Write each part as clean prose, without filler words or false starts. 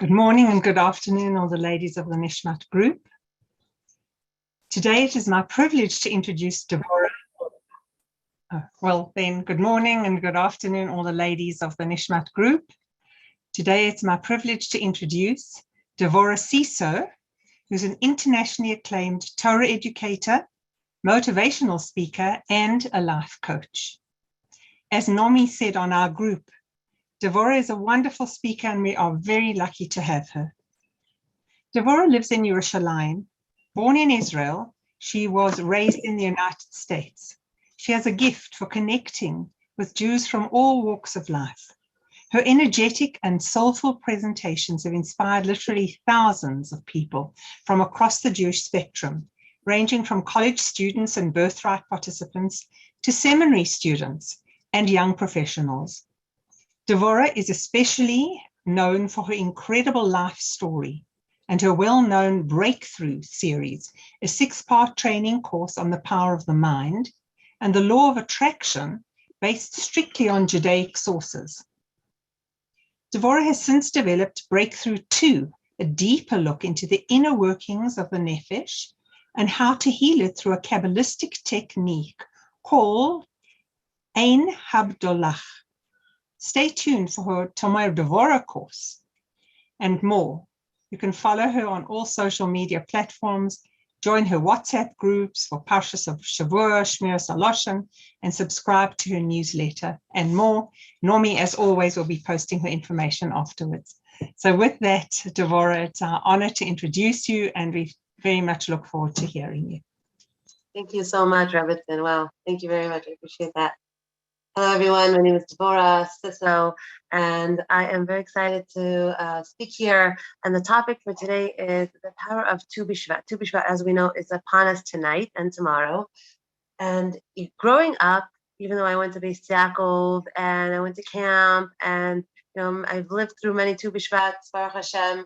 Good morning and good afternoon, all the ladies of the Nishmat group. Today it is my privilege to introduce Devorah. Good morning and good afternoon, all the ladies of the Nishmat group. Today it's my privilege to introduce Devorah Sisso, who's an internationally acclaimed Torah educator, motivational speaker, and a life coach. As Nomi said on our group, Devorah is a wonderful speaker and we are very lucky to have her. Devorah lives in Yerushalayim. Born in Israel, she was raised in the United States. She has a gift for connecting with Jews from all walks of life. Her energetic and soulful presentations have inspired literally thousands of people from across the Jewish spectrum, ranging from college students and birthright participants to seminary students and young professionals. Devorah is especially known for her incredible life story and her well-known Breakthrough series, a 6-part training course on the power of the mind and the law of attraction based strictly on Judaic sources. Devorah has since developed Breakthrough 2, a deeper look into the inner workings of the nefesh and how to heal it through a Kabbalistic technique called Ein Habdolach. Stay tuned for her Tomer Devorah course and more. You can follow her on all social media platforms, join her WhatsApp groups for Parshas of Shavua, Shmiras Haloshen, and subscribe to her newsletter and more. Nomi, as always, will be posting her information afterwards. So with that, Devorah, it's our honor to introduce you and we very much look forward to hearing you. Thank you so much, Rebbetzin. Wow, thank you very much. I appreciate that. Hello, everyone. My name is Devorah Sisso, and I am very excited to speak here. And the topic for today is the power of Tu Bshvat. Tu Bshvat, as we know, is upon us tonight and tomorrow. And growing up, even though I went to Beis Yaakov and I went to camp, and I've lived through many Tu Bshvats, Baruch Hashem.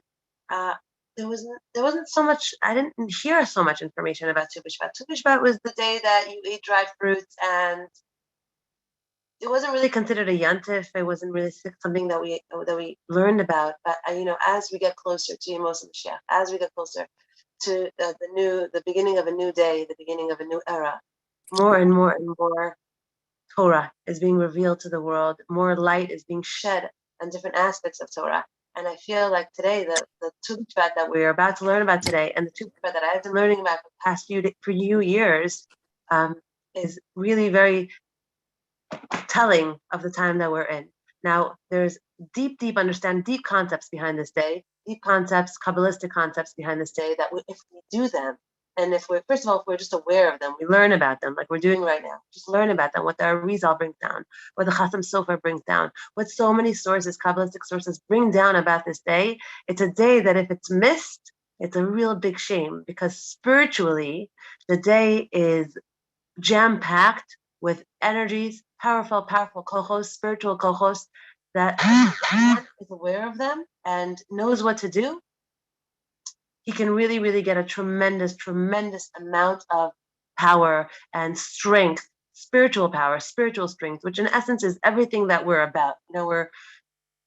There wasn't so much. I didn't hear so much information about Tu Bshvat. Tu Bshvat was the day that you ate dried fruits, and it wasn't really considered a yantif. It wasn't really something that we learned about. But as we get closer to Yemos Mashiach, as we get closer to the beginning of a new day, the beginning of a new era, more and more and more Torah is being revealed to the world. More light is being shed on different aspects of Torah. And I feel like today, the Tu B'Shvat that we're about to learn about today, and the Tu B'Shvat that I've been learning about for the past few years, is really very telling of the time that we're in. Now, there's deep concepts behind this day, deep concepts, Kabbalistic concepts behind this day that if we do them, and if we're just aware of them, we learn about them like we're doing right now, just learn about them, what the Arizal brings down, what the Chasam Sofer brings down, what so many sources, Kabbalistic sources bring down about this day. It's a day that if it's missed, it's a real big shame because spiritually, the day is jam-packed with energies, powerful kohos, spiritual kohos, that is aware of them and knows what to do. He can really, really get a tremendous amount of power and strength, spiritual power, spiritual strength, which in essence is everything that we're about. We're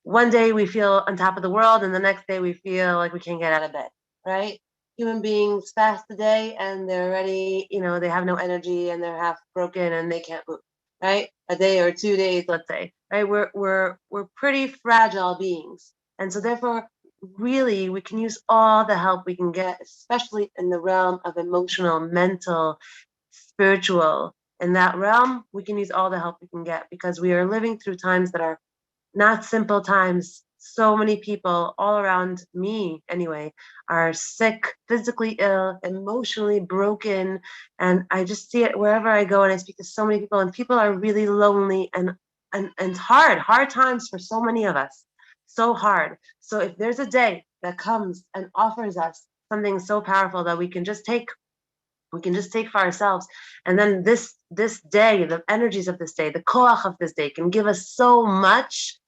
one day we feel on top of the world and the next day we feel like we can't get out of bed, right? Human beings fast the day and they're already, they have no energy and they're half broken and they can't move, right? A day or 2 days, let's say, right? We're pretty fragile beings. And so therefore, really, we can use all the help we can get, especially in the realm of emotional, mental, spiritual. In that realm, we can use all the help we can get because we are living through times that are not simple times. So many people all around me, anyway, are sick, physically ill, emotionally broken. And I just see it wherever I go and I speak to so many people, and people are really lonely and hard times for so many of us. So hard. So if there's a day that comes and offers us something so powerful that we can just take for ourselves, and then this day, the energies of this day, the koach of this day can give us so much,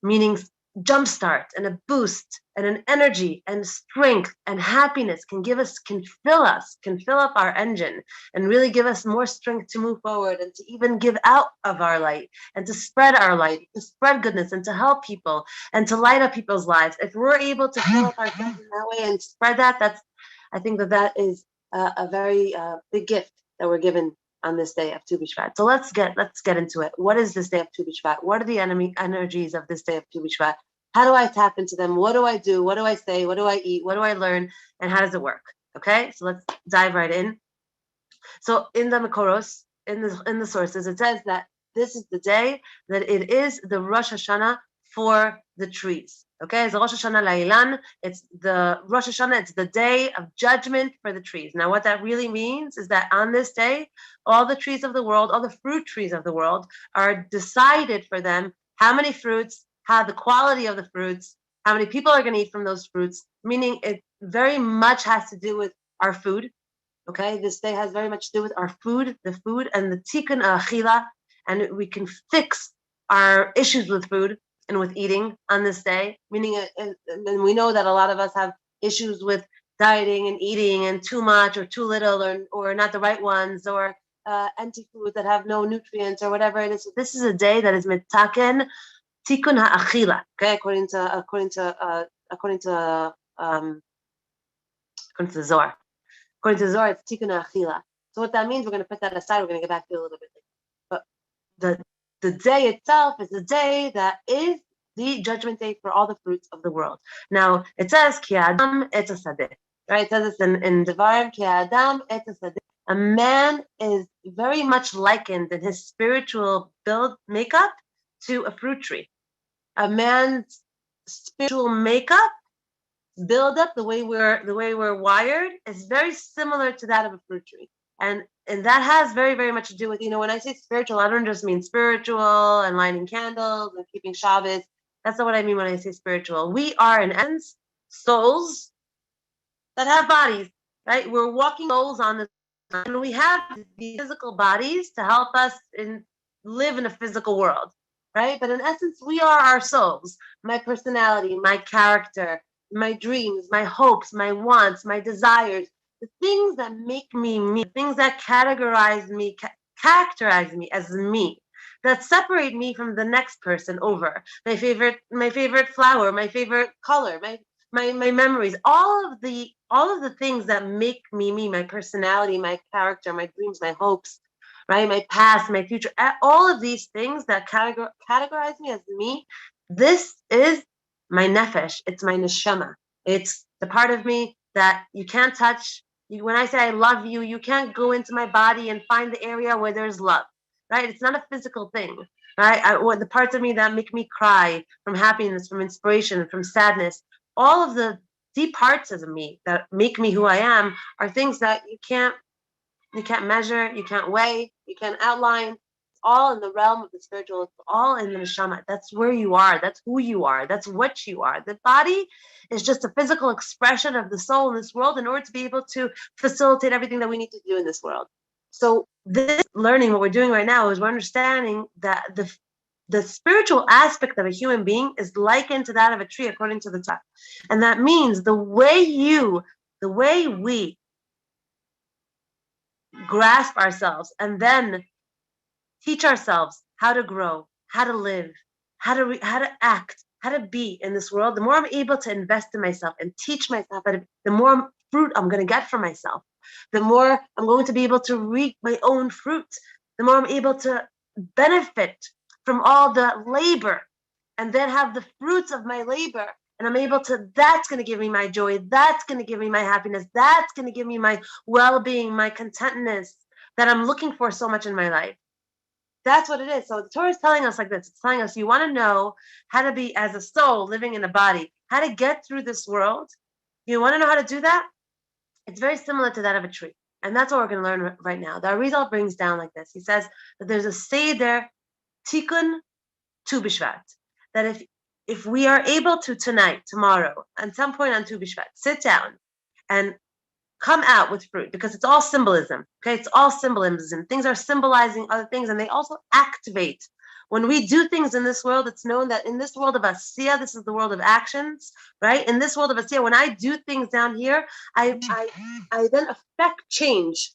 meaning jumpstart and a boost and an energy and strength and happiness, can fill up our engine and really give us more strength to move forward and to even give out of our light and to spread our light, to spread goodness and to help people and to light up people's lives. If we're able to fill up our engine that way and spread that, I think that is a very big gift that we're given on this day of Tu B'Shvat. So let's get into it. What is this day of Tu B'Shvat? What are the energies of this day of Tu B'Shvat? How do I tap into them? What do I do? What do I say? What do I eat? What do I learn? And how does it work? Okay, so let's dive right in. So in the Makoros, in the sources, it says that this is the day that it is the Rosh Hashanah for the trees. Okay, it's the Rosh Hashanah La'ilan. It's the Rosh Hashanah. It's the day of judgment for the trees. Now, what that really means is that on this day, all the trees of the world, all the fruit trees of the world, are decided for them how many fruits, how the quality of the fruits, how many people are going to eat from those fruits. Meaning, it very much has to do with our food. Okay, this day has very much to do with our food, the food, and the tikkun achila, and we can fix our issues with food and with eating on this day. Meaning, and we know that a lot of us have issues with dieting and eating and too much or too little or not the right ones or empty foods that have no nutrients or whatever it is. So this is a day that is mitaken tikkun ha'achila. Okay, according to the Zohar. According to the Zohar, it's tikkun ha'achila. So what that means, we're going to put that aside. We're going to get back to it a little bit later. But the day itself is the day that is the judgment day for all the fruits of the world. Now, it says, Ki Adam et Sadeh. Right? It says this in Devorah, Ki Adam et Sadeh. A man is very much likened in his spiritual makeup to a fruit tree. A man's spiritual makeup, build up, the way we're wired, is very similar to that of a fruit tree. And that has very, very much to do with, when I say spiritual, I don't just mean spiritual and lighting candles and keeping Shabbos. That's not what I mean when I say spiritual. We are, in essence, souls that have bodies, right? We're walking souls on this, and we have these physical bodies to help us live in a physical world, right? But in essence, we are our souls, my personality, my character, my dreams, my hopes, my wants, my desires, the things that make me me, the things that characterize me as me, that separate me from the next person over. My favorite flower, my favorite color, my memories, all of the things that make me me, my personality, my character, my dreams, my hopes, right? My past, my future, all of these things that categorize me as me. This is my nefesh, it's my neshama. It's the part of me that you can't touch. When I say I love you, you can't go into my body and find the area where there's love, right? It's not a physical thing, right? The parts of me that make me cry from happiness, from inspiration, from sadness, all of the deep parts of me that make me who I am are things that you can't measure, you can't weigh, you can't outline. All in the realm of the spiritual. It's all in the neshama. That's where you are. That's who you are. That's what you are. The body is just a physical expression of the soul in this world in order to be able to facilitate everything that we need to do in this world. So this learning, what we're doing right now, is we're understanding that the spiritual aspect of a human being is likened to that of a tree, according to the Torah. And that means the way we grasp ourselves and then teach ourselves how to grow, how to live, how to act, how to be in this world, the more I'm able to invest in myself and teach myself, the more fruit I'm going to get from myself, the more I'm going to be able to reap my own fruit, the more I'm able to benefit from all the labor and then have the fruits of my labor. And I'm able to, that's going to give me my joy. That's going to give me my happiness. That's going to give me my well-being, my contentness that I'm looking for so much in my life. That's what it is. So the Torah is telling us like this. It's telling us you want to know how to be as a soul living in a body, how to get through this world. You want to know how to do that? It's very similar to that of a tree. And that's what we're going to learn right now. The Arizal brings down like this. He says that there's a seder tikkun Tu B'Shvat. That if we are able to tonight, tomorrow, at some point on Tu B'Shvat, sit down and come out with fruit, because it's all symbolism. Okay, it's all symbolism. Things are symbolizing other things, and they also activate When we do things in this world, it's known that in this world of Asiya, this is the world of actions, right? In this world of Asiya, when I do things down here, I then affect change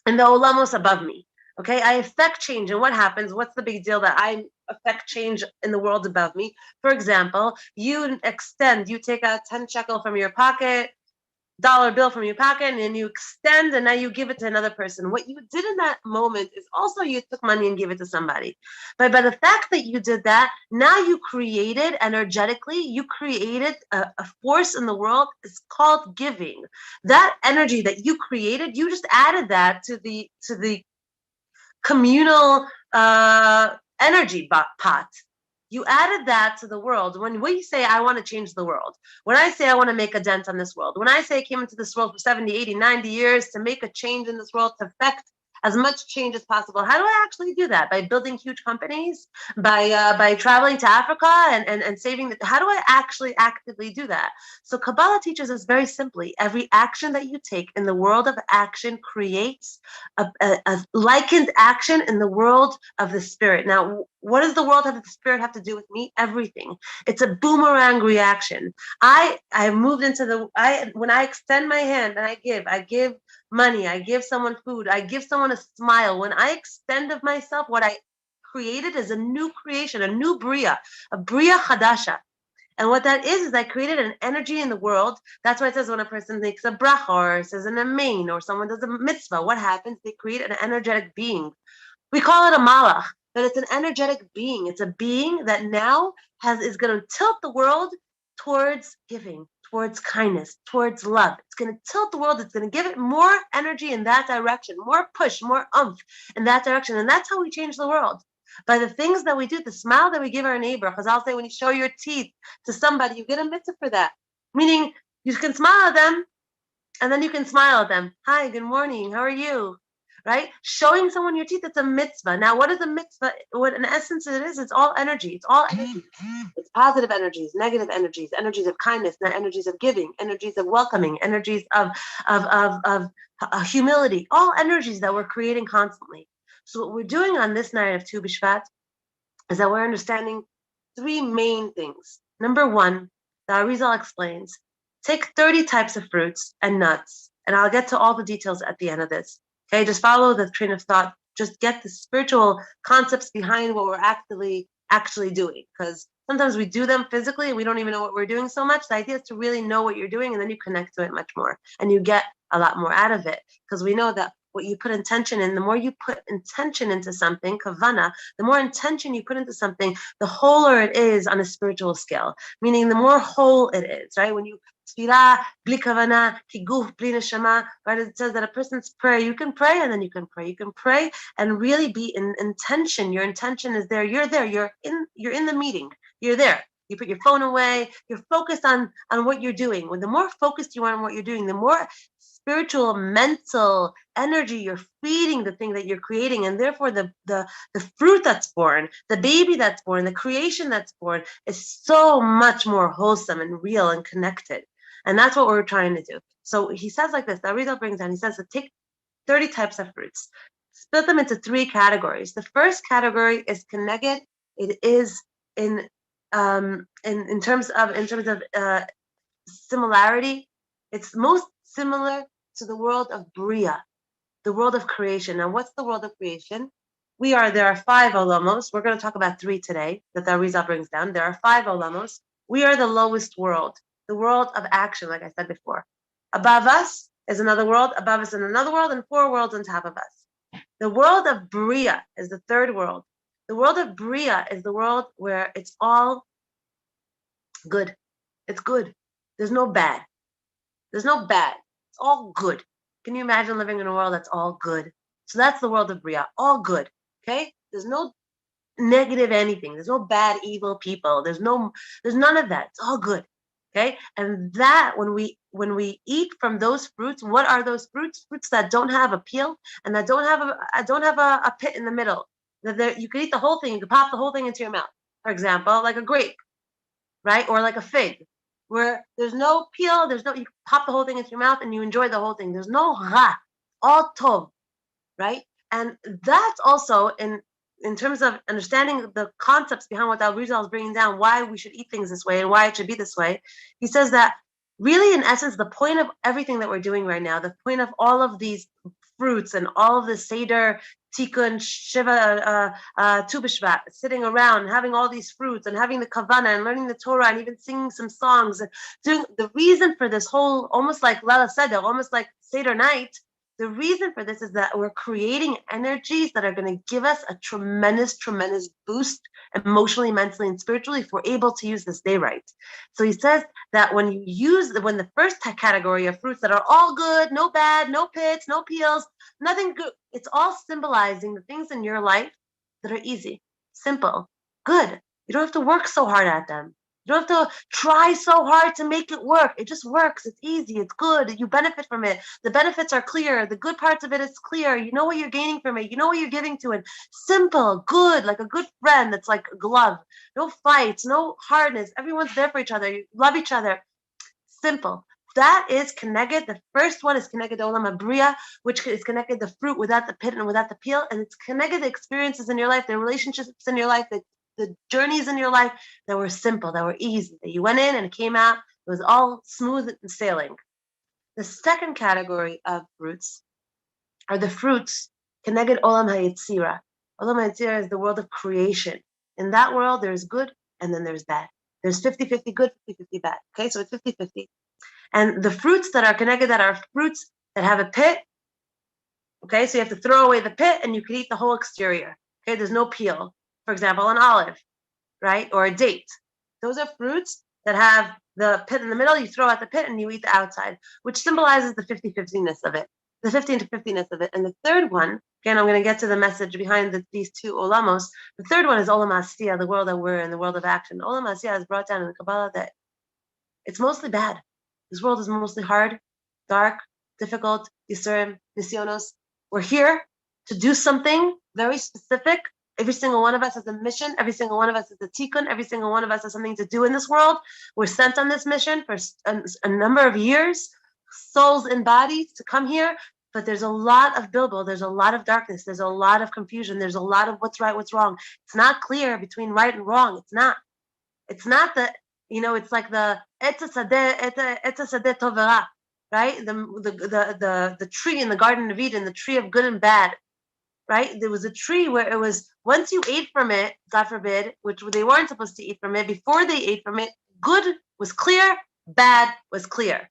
in the olamos above me. Okay, I affect change. And what happens? What's the big deal that I affect change in the world above me? For example, you take a 10 shekel from your pocket, dollar bill from your pocket, and then you extend, and now you give it to another person. What you did in that moment is also you took money and gave it to somebody. But by the fact that you did that, now you created energetically, you created a force in the world. It's called giving. That energy that you created, you just added that to the communal energy pot. You added that to the world. When we say, I want to change the world, when I say I want to make a dent on this world, when I say I came into this world for 70, 80, 90 years to make a change in this world, to affect as much change as possible, how do I actually do that? By building huge companies? By traveling to Africa and saving how do I actually actively do that? So Kabbalah teaches us very simply, every action that you take in the world of action creates a likened action in the world of the spirit. Now, what does the world of the spirit have to do with me? Everything. It's a boomerang reaction. I moved into when I extend my hand and I give money, I give someone food, I give someone a smile. When I extend of myself, what I created is a new creation, a new bria, a bria chadasha. And what that is I created an energy in the world. That's why it says when a person makes a bracha or says an amen or someone does a mitzvah, what happens? They create an energetic being. We call it a malach, but it's an energetic being. It's a being that now is going to tilt the world towards giving, towards kindness, towards love. It's going to tilt the world. It's going to give it more energy in that direction, more push, more umph in that direction. And that's how we change the world. By the things that we do, the smile that we give our neighbor. Because I'll say when you show your teeth to somebody, you get a mitzvah for that. Meaning you can smile at them and then you can smile at them. Hi, good morning. How are you? Right? Showing someone your teeth, it's a mitzvah. Now, what is a mitzvah? What in essence it is, it's all energy. It's all energy. It's positive energies, negative energies, energies of kindness, energies of giving, energies of welcoming, energies of humility, all energies that we're creating constantly. So what we're doing on this night of Tu Bshvat is that we're understanding three main things. Number one, the Arizal explains, take 30 types of fruits and nuts, and I'll get to all the details at the end of this. Okay, just follow the train of thought. Just get the spiritual concepts behind what we're actually doing, because sometimes we do them physically and we don't even know what we're doing so much. The idea is to really know what you're doing, and then you connect to it much more, and you get a lot more out of it, because we know that what you put intention in, the more you put intention into something, kavana, the more intention you put into something, the wholer it is on a spiritual scale. Meaning the more whole it is, right? When you tefillah, bli kavana, ki guf, bli neshama, right? It says that a person's prayer, you can pray and then you can pray. You can pray and really be in intention. Your intention is there. You're there. You're in the meeting. You're there. You put your phone away. You're focused on what you're doing. When the more focused you are on what you're doing, the more spiritual, mental energy you're feeding the thing that you're creating, and therefore the fruit that's born, the baby that's born, the creation that's born is so much more wholesome and real and connected. And that's what we're trying to do. So he says like this, the Arizal brings down, he says to take 30 types of fruits, split them into three categories. The first category is keneged. It is in terms of similarity, it's most similar to the world of Bria, the world of creation. Now, what's the world of creation? There are 5 olamos. We're going to talk about 3 today that the Arizal brings down. There are 5 olamos. We are the lowest world, the world of action, like I said before. Above us is another world, above us is another world, and 4 worlds on top of us. The world of Bria is the 3rd world. The world of Bria is the world where it's all good. It's good. There's no bad. There's no bad. It's all good. Can you imagine living in a world that's all good? So that's the world of Bria, all good. Okay? There's no negative anything. There's no bad, evil people. There's none of that. It's all good. Okay? And that when we eat from those fruits, what are those fruits? Fruits that don't have a peel and that don't have a pit in the middle. That you can eat the whole thing. You can pop the whole thing into your mouth. For example, like a grape, right? Or like a fig, where there's no peel, you pop the whole thing into your mouth and you enjoy the whole thing. There's no ra, all tov, right? And that's also in in terms of understanding the concepts behind what Al Rizal is bringing down, why we should eat things this way and why it should be this way, he says that really, in essence, the point of everything that we're doing right now, the point of all of these fruits and all of the Seder, Tikkun, Shiva, Tu Bshvat, sitting around, having all these fruits and having the Kavanah and learning the Torah and even singing some songs. And doing, the reason for this whole, almost like Lela Seder, almost like Seder night, the reason for this is that we're creating energies that are going to give us a tremendous, tremendous boost emotionally, mentally, and spiritually if we're able to use this day right. So he says that when the first category of fruits that are all good, no bad, no pits, no peels, nothing good, it's all symbolizing the things in your life that are easy, simple, good. You don't have to work so hard at them. You don't have to try so hard to make it work. It just works. It's easy. It's good. You benefit from it. The benefits are clear. The good parts of it is clear. You know what you're gaining from it. You know what you're giving to it. Simple, good, like a good friend that's like a glove. No fights, no hardness. Everyone's there for each other. You love each other. Simple. That is connected. The first one is connected to Olam Abriya, which is connected the fruit without the pit and without the peel. And it's connected the experiences in your life, the relationships in your life, the journeys in your life that were simple, that were easy, that you went in and it came out, it was all smooth and sailing. The second category of fruits are the fruits connected Olam HaYetzira. Olam HaYetzira is the world of creation. In that world, there's good and then there's bad. There's 50-50 good, 50-50 bad. Okay, so it's 50-50. And the fruits that are connected, that are fruits that have a pit, okay, so you have to throw away the pit and you can eat the whole exterior. Okay, there's no peel. For example, an olive, right? Or a date. Those are fruits that have the pit in the middle. You throw out the pit and you eat the outside, which symbolizes the 50-50ness of it, the 50-50ness of it. And the third one, again, I'm going to get to the message behind these two olamos. The third one is Olam Asiyah, the world that we're in, the world of action. Olam Asiyah is brought down in the Kabbalah that it's mostly bad. This world is mostly hard, dark, difficult, Yisurim, Nisyonos. We're here to do something very specific. Every single one of us has a mission. Every single one of us is a tikkun. Every single one of us has something to do in this world. We're sent on this mission for a number of years, souls and bodies to come here. But there's a lot of bilbo. There's a lot of darkness. There's a lot of confusion. There's a lot of what's right, what's wrong. It's not clear between right and wrong. It's not. It's not that, it's like the Etz Sadeh Tovera, right? The tree in the Garden of Eden, the tree of good and bad. Right? There was a tree where it was, once you ate from it, God forbid, which they weren't supposed to eat from it, before they ate from it, good was clear, bad was clear.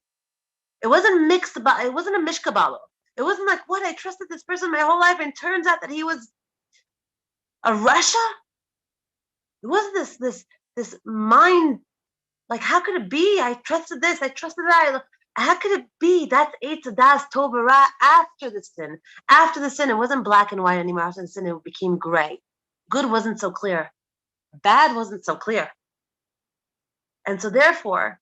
It wasn't mixed, it wasn't a mishkabalo. It wasn't like, what, I trusted this person my whole life and turns out that he was a Rasha? It wasn't this mind, like, how could it be? I trusted this, I trusted that. How could it be? That's Eitz Das Tovera after the sin. After the sin, it wasn't black and white anymore. After the sin, it became gray. Good wasn't so clear. Bad wasn't so clear. And so therefore,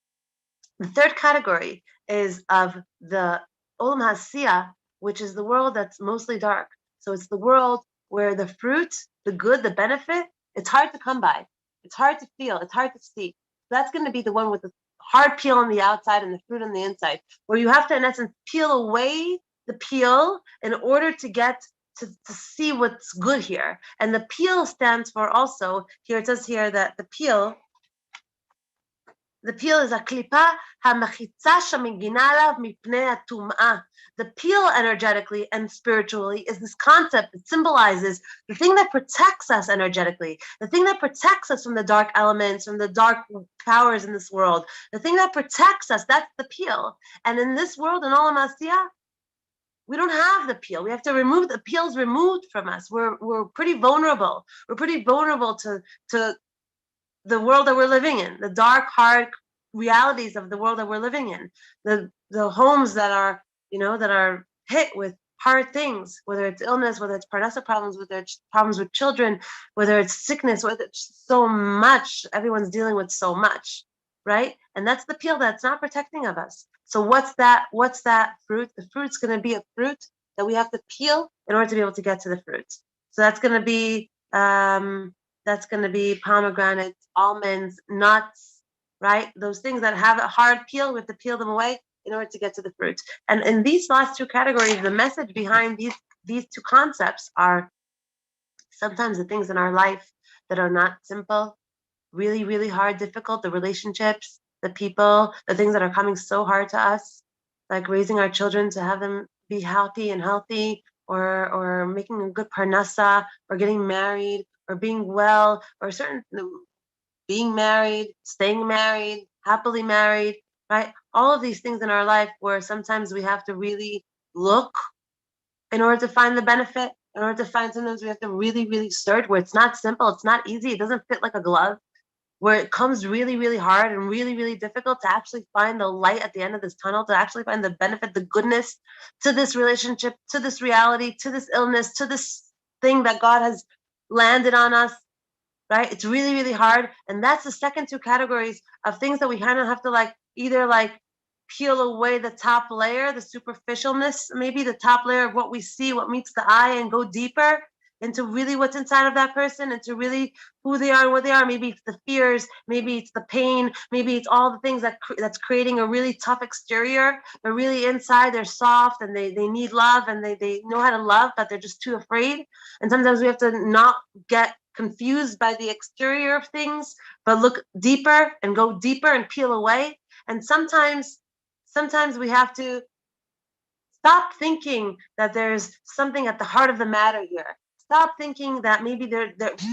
the third category is of the Olam Hasiyah, which is the world that's mostly dark. So it's the world where the fruit, the good, the benefit, it's hard to come by. It's hard to feel. It's hard to see. That's going to be the one with the hard peel on the outside and the fruit on the inside, where you have to, in essence, peel away the peel in order to get to see what's good here. And the peel stands for also, here it says here that the peel is a klipa hamachitza shemegina alav mipnei hatum'ah. The peel energetically and spiritually is this concept that symbolizes the thing that protects us energetically, the thing that protects us from the dark elements, from the dark powers in this world, the thing that protects us, that's the peel. And in this world, in Olam Asiyah, we don't have the peel. We have to remove the peel's removed from us. We're pretty vulnerable. We're pretty vulnerable to the world that we're living in, the dark, hard realities of the world that we're living in, the homes that are, that are hit with hard things, whether it's illness, whether it's parnasa problems, whether it's problems with children, whether it's sickness, whether it's so much, everyone's dealing with so much, right? And that's the peel that's not protecting of us. So what's that fruit? The fruit's going to be a fruit that we have to peel in order to be able to get to the fruit. So that's going to be pomegranates, almonds, nuts, right? Those things that have a hard peel, we have to peel them away in order to get to the fruit. And in these last two categories, the message behind these two concepts are Sometimes the things in our life that are not simple, really, really hard, difficult, the relationships, the people, the things that are coming so hard to us, like raising our children to have them be happy and healthy, or making a good parnasa, or getting married, or being well, or certain being married, staying married, happily married, right? All of these things in our life where sometimes we have to really look in order to find the benefit, in order to find, sometimes we have to really, really search, where it's not simple, it's not easy, it doesn't fit like a glove, where it comes really, really hard and really, really difficult to actually find the light at the end of this tunnel, to actually find the benefit, the goodness to this relationship, to this reality, to this illness, to this thing that God has landed on us, right? It's really, really hard. And that's the second two categories of things that we kind of have to like either like peel away the top layer, the superficialness, maybe the top layer of what we see, what meets the eye, and go deeper into really what's inside of that person, into really who they are and what they are. Maybe it's the fears, maybe it's the pain, maybe it's all the things that's creating a really tough exterior, but really inside they're soft and they need love, and they know how to love, but they're just too afraid. And sometimes we have to not get confused by the exterior of things, but look deeper and go deeper and peel away. And sometimes we have to stop thinking that there's something at the heart of the matter here. Stop thinking that maybe we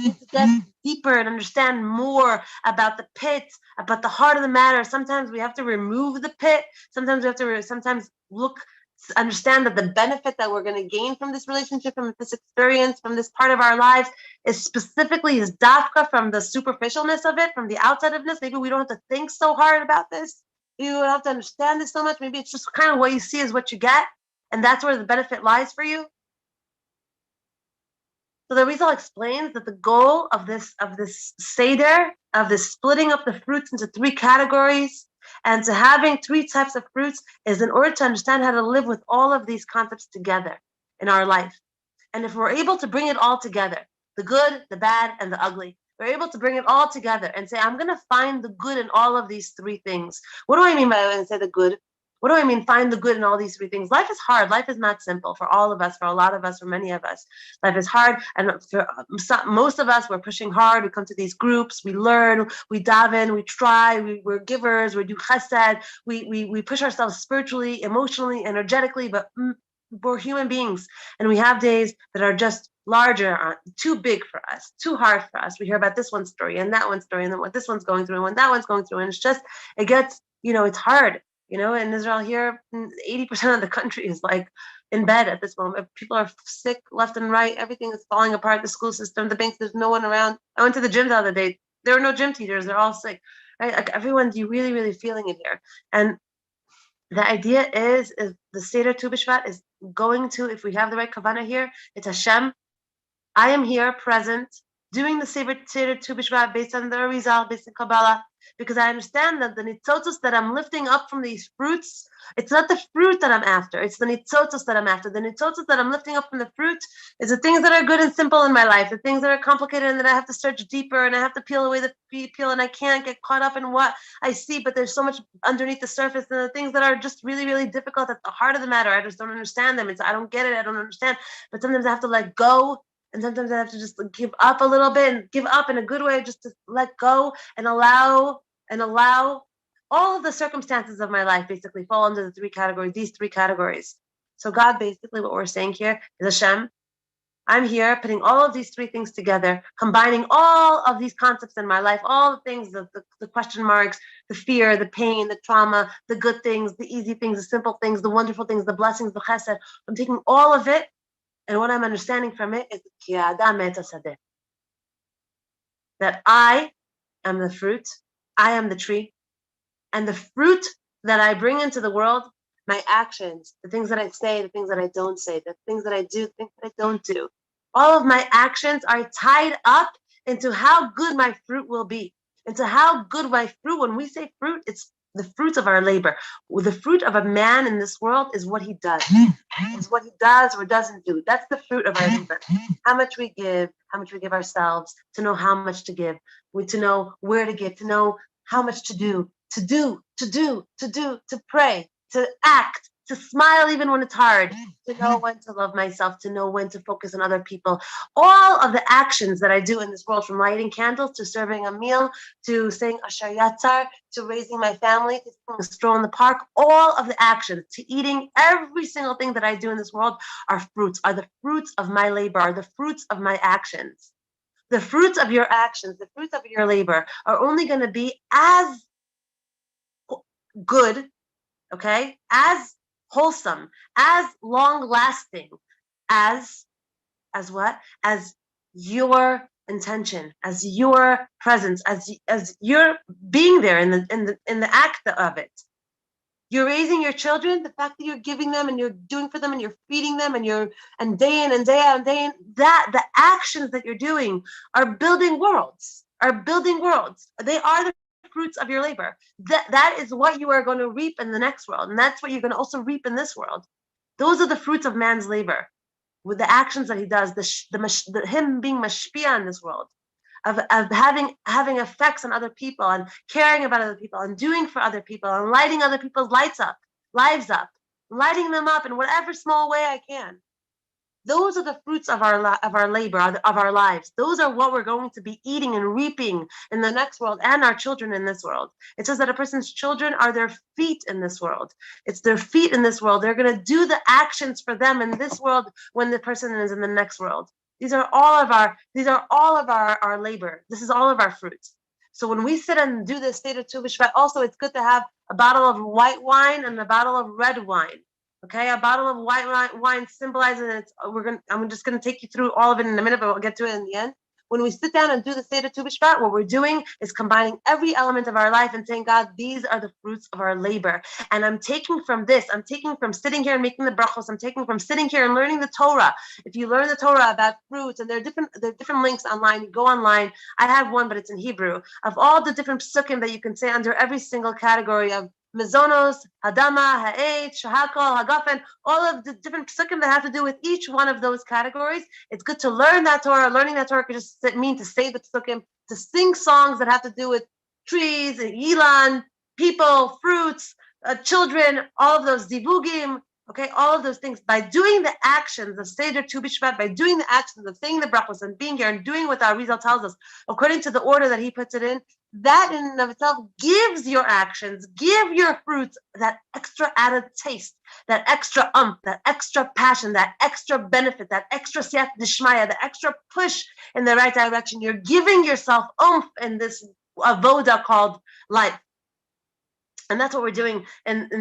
need to get deeper and understand more about the pit, about the heart of the matter. Sometimes we have to remove the pit. Sometimes we have to sometimes understand that the benefit that we're going to gain from this relationship, from this experience, from this part of our lives, is specifically is dafka from the superficialness of it, from the outside of this. Maybe we don't have to think so hard about this. You don't have to understand this so much. Maybe it's just kind of what you see is what you get, and that's where the benefit lies for you. So the Rizal explains that the goal of this seder, of this splitting up the fruits into three categories, and to having three types of fruits, is in order to understand how to live with all of these concepts together in our life. And if we're able to bring it all together, the good, the bad, and the ugly, we're able to bring it all together and say, I'm going to find the good in all of these three things. What do I mean by when I say the good? What do I mean, find the good in all these three things? Life is hard. Life is not simple for all of us, for a lot of us, for many of us. Life is hard. And for most of us, we're pushing hard. We come to these groups. We learn. We daven. We try. We're givers. We do chesed. We push ourselves spiritually, emotionally, energetically, but we're human beings. And we have days that are just larger, too big for us, too hard for us. We hear about this one story and that one story, and then what this one's going through and what that one's going through. And it's just, it gets, it's hard. In Israel here, 80% of the country is like in bed at this moment. People are sick left and right. Everything is falling apart. The school system, the banks, there's no one around. I went to the gym the other day. There were no gym teachers. They're all sick, right? Like everyone's really, really feeling it here. And the idea is the Seder Tu B'Shvat is going to, if we have the right kavanah here, it's Hashem. I am here present doing the Seder Tu B'Shvat based on the Arizal, based on Kabbalah, because I understand that the nitzotos that I'm lifting up from these fruits, it's not the fruit that I'm after, it's the nitzotos that I'm after. The nitzotos that I'm lifting up from the fruit is the things that are good and simple in my life, the things that are complicated and that I have to search deeper and I have to peel away the peel, and I can't get caught up in what I see, but there's so much underneath the surface, and the things that are just really, really difficult at the heart of the matter. I just don't understand them. I don't get it. I don't understand. But sometimes I have to let go. And sometimes I have to just give up a little bit, and give up in a good way, just to let go and allow all of the circumstances of my life basically fall under the three categories, these three categories. So God, basically what we're saying here is, Hashem, I'm here putting all of these three things together, combining all of these concepts in my life, all the things, the question marks, the fear, the pain, the trauma, the good things, the easy things, the simple things, the wonderful things, the blessings, the chesed. I'm taking all of it, and what I'm understanding from it is that I am the fruit, I am the tree, and the fruit that I bring into the world, my actions, the things that I say, the things that I don't say, the things that I do, the things that I don't do, all of my actions are tied up into how good my fruit will be, into how good my fruit, when we say fruit, it's the fruits of our labor. The fruit of a man in this world is what he does. It's what he does or doesn't do. That's the fruit of our labor. How much we give ourselves, to know how much to give, to know where to give, to know how much to do, to pray, to act, to smile even when it's hard, to know when to love myself, to know when to focus on other people. All of the actions that I do in this world, from lighting candles to serving a meal, to saying Asher Yatzar, to raising my family, to taking a stroll in the park, all of the actions, to eating, every single thing that I do in this world are the fruits of my labor, are the fruits of my actions. The fruits of your actions, the fruits of your labor are only going to be as good, okay, as wholesome, as long lasting as what? As your intention, as your presence, as your being there in the act of it. You're raising your children, the fact that you're giving them and you're doing for them and you're feeding them and day in and day out and day in, that the actions that you're doing are building worlds, They are the fruits of your labor. That is what you are going to reap in the next world. And that's what you're going to also reap in this world. Those are the fruits of man's labor, with the actions that he does, him being mashpia in this world, of having effects on other people and caring about other people and doing for other people and lighting other people's lives up, lighting them up in whatever small way I can. Those are the fruits of our labor, of our lives. Those are what we're going to be eating and reaping in the next world, and our children in this world. It says that a person's children are their feet in this world. It's their feet in this world. They're going to do the actions for them in this world when the person is in the next world. These are all of our labor. This is all of our fruits. So when we sit and do this Seder Tu B'Shvat, also it's good to have a bottle of white wine and a bottle of red wine. Okay, a bottle of white wine symbolizes I'm just gonna take you through all of it in a minute, but we'll get to it in the end. When we sit down and do the Seder Tu B'Shvat, what we're doing is combining every element of our life and saying, God, these are the fruits of our labor. And I'm taking from sitting here and making the brachos, I'm taking from sitting here and learning the Torah. If you learn the Torah about fruits, and there are different links online, you go online. I have one, but it's in Hebrew, of all the different psukim that you can say under every single category of Mezonos, Hadama, Ha'et, Shahakol, Hagafen, all of the different psukim that have to do with each one of those categories. It's good to learn that Torah. Learning that Torah could just mean to say the psukim, to sing songs that have to do with trees, Yilan, people, fruits, children, all of those divugim, okay, all of those things. By doing the actions of Seder Tu B'Shvat, by doing the actions of saying the brachos and being here and doing what our Rizal tells us, according to the order that he puts it in, that in and of itself gives your actions, give your fruits that extra added taste, that extra that extra passion, that extra benefit, that extra siyat dishmaya, the extra push in the right direction. You're giving yourself oomph in this avoda called life. And that's what we're doing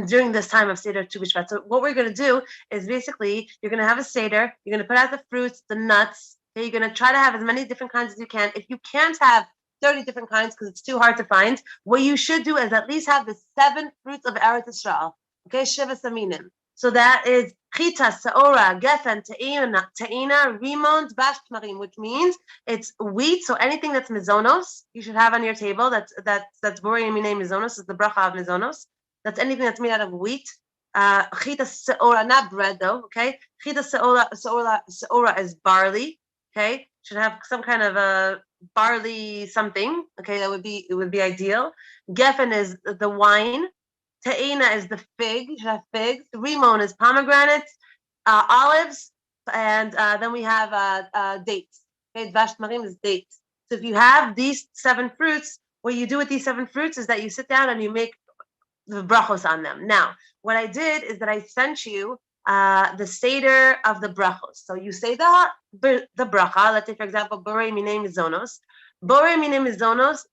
during this time of Seder Tu B'Shvat. So what we're going to do is basically, you're going to have a Seder, you're going to put out the fruits, the nuts, okay? You're going to try to have as many different kinds as you can. If you can't have 30 different kinds because it's too hard to find, what you should do is at least have the 7 fruits of Eretz Yisrael, okay? Sheva Saminim. So that is Chita, Seora, Gefen, Ta'ina, Rimon, Dvash, Tmarim, which means it's wheat. So anything that's mizonos, you should have on your table. That's Borei Minei Mizonos, is the bracha of mizonos. That's anything that's made out of wheat. Chita Seora, not bread though, okay? Chita Seora is barley, okay? Should have some kind of a barley something, okay? It would be ideal. Gefen is the wine. Ta'ina is the fig. You should have figs. Rimon is pomegranates, olives, and then we have dates. Okay, Dvash Tmarim is dates. So if you have these 7 fruits, what you do with these 7 fruits is that you sit down and you make the brachos on them. Now, what I did is that I sent you the Seder of the brachos. So you say the bracha. Let's say, for example, Borei Minei Mizonos. Borei Minei Mizonos.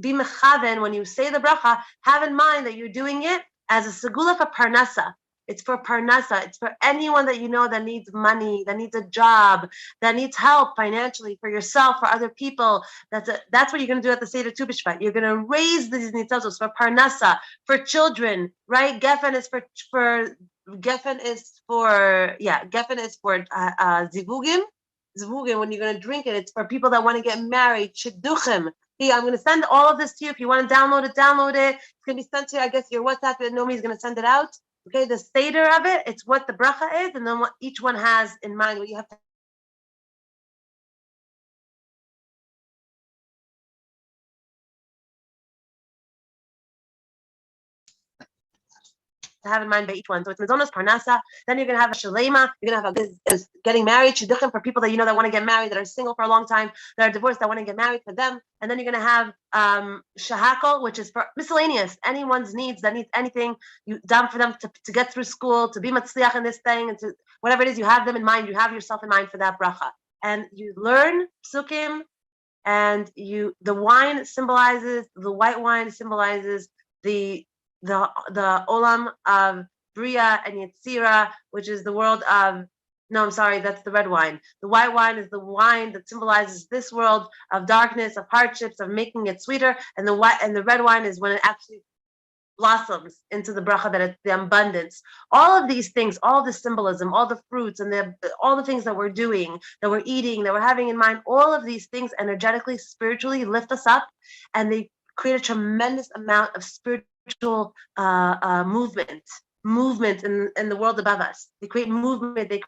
Be mechaven when you say the bracha. Have in mind that you're doing it as a segula for parnasa. It's for parnasa. It's for anyone that you know that needs money, that needs a job, that needs help financially, for yourself, for other people. That's what you're going to do at the Seder Tu B'Shvat. You're going to raise these nitzazos for parnasa, for children, right? Gefen is for zivugim. Zivugim, when you're going to drink it, it's for people that want to get married. Shidduchim. I'm going to send all of this to you. If you want to download it. It's going to be sent to, I guess, your WhatsApp, and nobody's going to send it out. Okay, the Seder of it, it's what the bracha is, and then what each one has in mind, what you have to. to have in mind by each one. So it's Mizonos Parnasa, then you're going to have a Shalema, you're going to have a getting married, Shidduchim for people that you know that want to get married, that are single for a long time, that are divorced, that want to get married for them. And then you're going to have Shahakol, which is for miscellaneous, anyone's needs that needs anything, you done for them to get through school, to be matzliach in this thing, and to whatever it is, you have them in mind, you have yourself in mind for that bracha. And you learn psukim, and the wine symbolizes, the white wine symbolizes the olam of Bria and Yetzira, which is the world of, no, I'm sorry, that's the red wine. The white wine is the wine that symbolizes this world of darkness, of hardships, of making it sweeter, and the red wine is when it actually blossoms into the bracha, that it's the abundance. All of these things, all the symbolism, all the fruits, and all the things that we're doing, that we're eating, that we're having in mind, all of these things energetically, spiritually lift us up, and they create a tremendous amount of spiritual movement in the world above us. They create movement, they create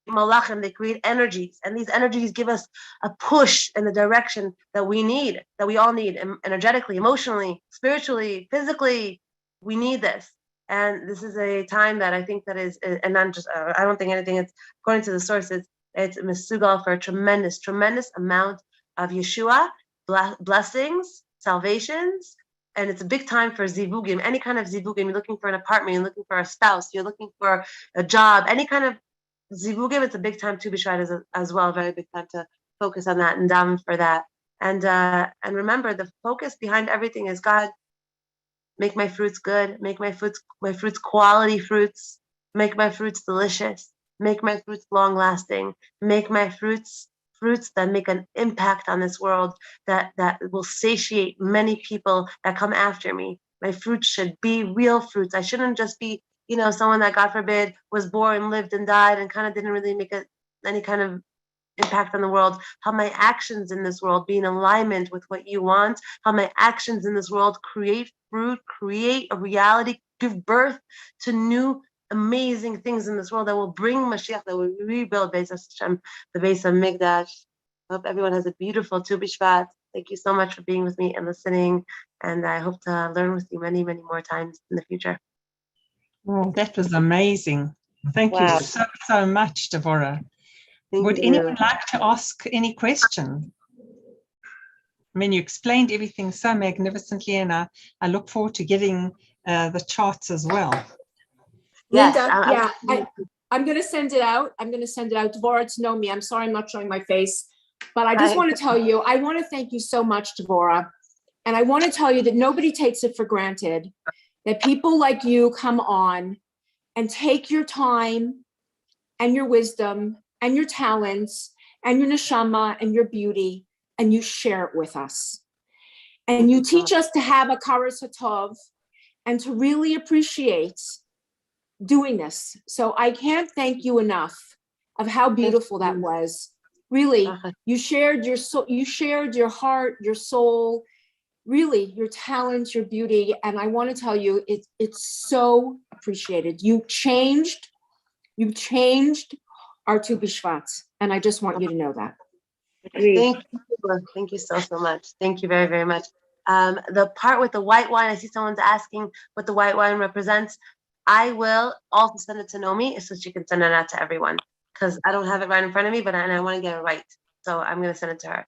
malachim, they create energies, and these energies give us a push in the direction that we need, that we all need, energetically, emotionally, spiritually, physically. We need this, and this is a time that I think that is, and not just, I don't think anything. It's according to the sources, it's misugal for a tremendous amount of Yeshua, blessings, salvations. And it's a big time for zivugim, any kind of zivugim. You're looking for an apartment, you're looking for a spouse, you're looking for a job, any kind of zivugim. It's a big time to Bshvat as well, very big time to focus on that and daven for that. And remember, the focus behind everything is God. Make my fruits good, make my fruits quality fruits, make my fruits delicious, make my fruits long lasting, make my fruits that make an impact on this world, that will satiate many people that come after me. My fruits should be real fruits. I shouldn't just be, someone that, God forbid, was born, lived, and died, and kind of didn't really make any kind of impact on the world. How my actions in this world be in alignment with what you want. How my actions in this world create fruit, create a reality, give birth to new amazing things in this world that will bring Mashiach, that will rebuild Beis Hashem, the Beis Hamikdash. I hope everyone has a beautiful Tu B'Shvat. Thank you so much for being with me and listening, and I hope to learn with you many, many more times in the future. Oh, that was amazing. Thank you so much, Devorah. Would anyone like to ask any question? I mean, you explained everything so magnificently, and I look forward to getting the charts as well. Yes, Linda, I'm going to send it out. Devorah, to know me. I'm sorry I'm not showing my face, but I just want to tell you, I want to thank you so much, Devorah. And I want to tell you that nobody takes it for granted that people like you come on and take your time and your wisdom and your talents and your neshama and your beauty, and you share it with us. And you teach us to have a karas hatov and to really appreciate doing this. So I can't thank you enough of how beautiful that was. Really, you shared your soul, you shared your heart, your soul, really your talents, your beauty. And I want to tell you, it's so appreciated. You changed our Tu B'Shvat, and I just want you to know that. Thank you so much. Thank you very, very much. The part with the white wine, I see someone's asking what the white wine represents. I will also send it to Nomi so she can send it out to everyone, because I don't have it right in front of me, but I want to get it right. So I'm going to send it to her.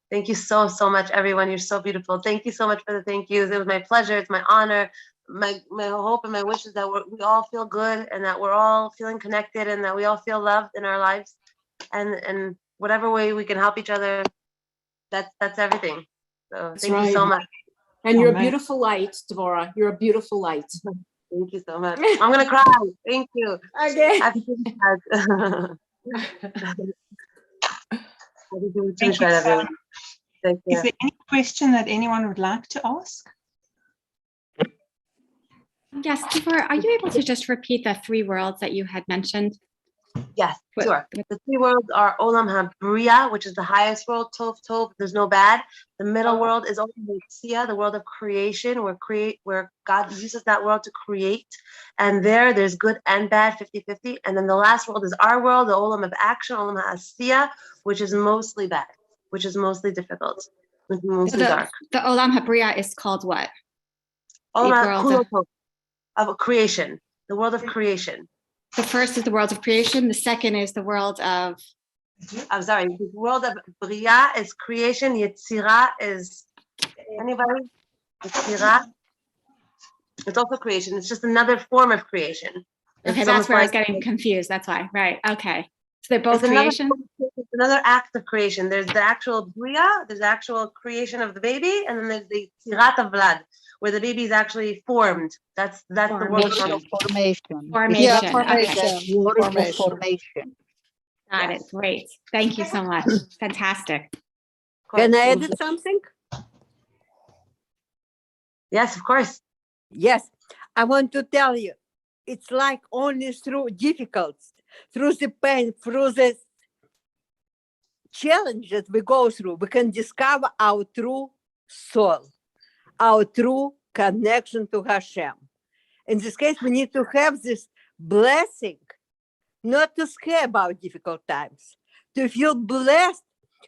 Thank you so much, everyone. You're so beautiful. Thank you so much for the thank yous. It was my pleasure. It's my honor. My hope and my wish is that we all feel good, and that we're all feeling connected, and that we all feel loved in our lives. And whatever way we can help each other, that's everything. So thank you so much. And you're a beautiful light, Devorah. You're a beautiful light. Thank you so much. I'm gonna cry. Thank you. Okay. Thank you so much. Is there any question that anyone would like to ask? Yes, Devorah, are you able to just repeat the three worlds that you had mentioned? Yes, sure. The three worlds are Olam HaBriya, which is the highest world, Tov, there's no bad. The middle world is Olam HaYetzia, the world of creation, where God uses that world to create. And there's good and bad, 50-50. And then the last world is our world, the Olam of action, Olam HaAsiya, which is mostly bad, which is mostly difficult, which is mostly dark. The Olam HaBriya is called what? All about world of creation, the world of creation. the first is the world of creation. The second is the world of. I'm sorry. The world of Bria is creation. Yetzira is anybody? Yetzira. It's also creation. It's just another form of creation. Okay, It's that's where I was like, getting confused. That's why. Right. Okay. So they're both it's another, creation. it's another act of creation. There's the actual Bria, there's the actual creation of the baby, and then there's the Tzirat of Vlad, where the baby is actually formed. That's the world of Formation. Formation. Yeah, Okay. formation. Formation. Got Yes. it. Great. Thank you so much. Fantastic. Can I add something? Yes, of course. Yes, I want to tell you, it's like only through difficulties, through the pain, through the challenges we go through, we can discover our true soul, our true connection to Hashem. In this case, we need to have this blessing, not to scare about difficult times, to feel blessed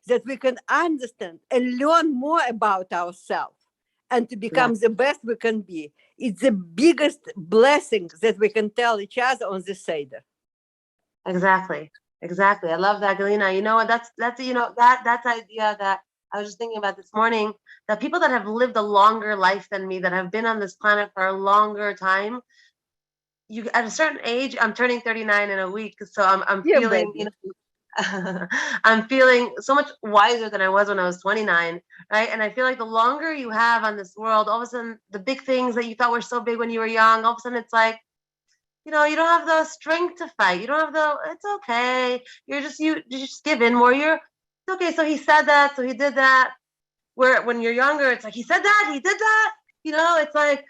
that we can understand and learn more about ourselves and to become the best we can be. It's the biggest blessing that we can tell each other on the Seder. Exactly. I love that, Galina. You know what? That's that's idea that I was just thinking about this morning. That people that have lived a longer life than me, that have been on this planet for a longer time, you at a certain age. I'm turning 39 in a week, so I'm feeling I'm feeling so much wiser than I was when I was 29, right? And I feel like the longer you have on this world, all of a sudden the big things that you thought were so big when you were young, all of a sudden it's like, you don't have the strength to fight. You don't have it's okay. You just give in more. It's okay. So he said that, so he did that. Where when you're younger, it's like, he said that, he did that. It's like,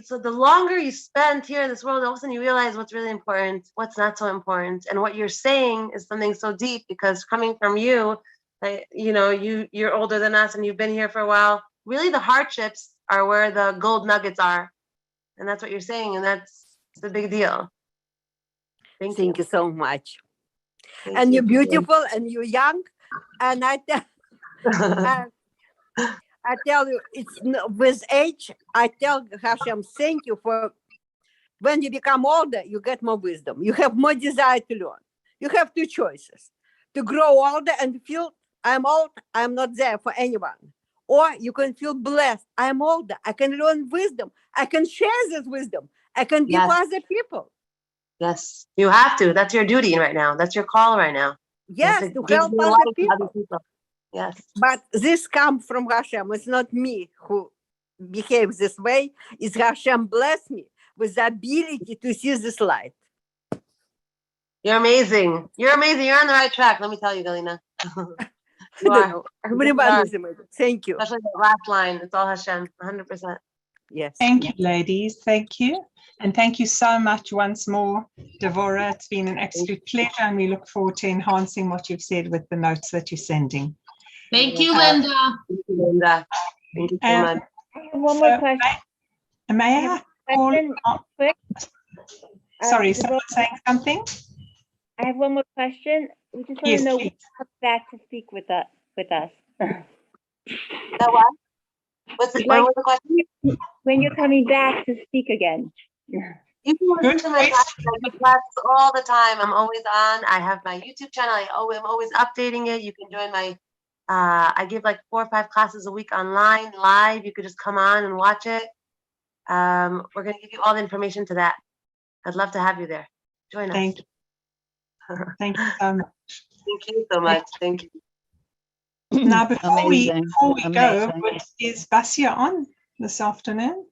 so the longer you spend here in this world, all of a sudden you realize what's really important, what's not so important. And what you're saying is something so deep, because coming from you, you're older than us and you've been here for a while. Really, the hardships are where the gold nuggets are. And that's what you're saying. And that's the big deal. Thank you so much. Thank you're beautiful and you're young. And I tell you, it's with age, I tell Hashem, thank you for when you become older, you get more wisdom. You have more desire to learn. You have two choices: to grow older and feel, I'm old, I'm not there for anyone. Or you can feel blessed. I'm older, I can learn wisdom. I can share this wisdom. I can give other people. Yes, you have to. That's your duty right now. That's your call right now. Yes, to help other people. Yes. But this comes from Hashem. It's not me who behaves this way. It's Hashem bless me with the ability to see this light. You're amazing. You're amazing. You're on the right track. Let me tell you, Galina. Everybody is amazing. Thank you. Especially the last line. It's all Hashem, 100%. Yes. Thank you, ladies. Thank you. And thank you so much once more, Devorah. It's been an absolute pleasure, and we look forward to enhancing what you've said with the notes that you're sending. Thank you, Linda. Thank you, Linda. Thank you so much. I have one more question. May I call quick? Sorry, someone saying something? I have one more question. We just want to know when you come back to speak with us. What? What was the question? When you're coming back to speak again. You can listen to my classes all the time. I'm always on. I have my YouTube channel. I'm always updating it. You can join my, I give like 4 or 5 classes a week online, live. You could just come on and watch it. We're going to give you all the information to that. I'd love to have you there. Join us. Thank you. Thank you so much. Thank you so much. Thank you. Now, before we go, Amazing. is Basia on this afternoon?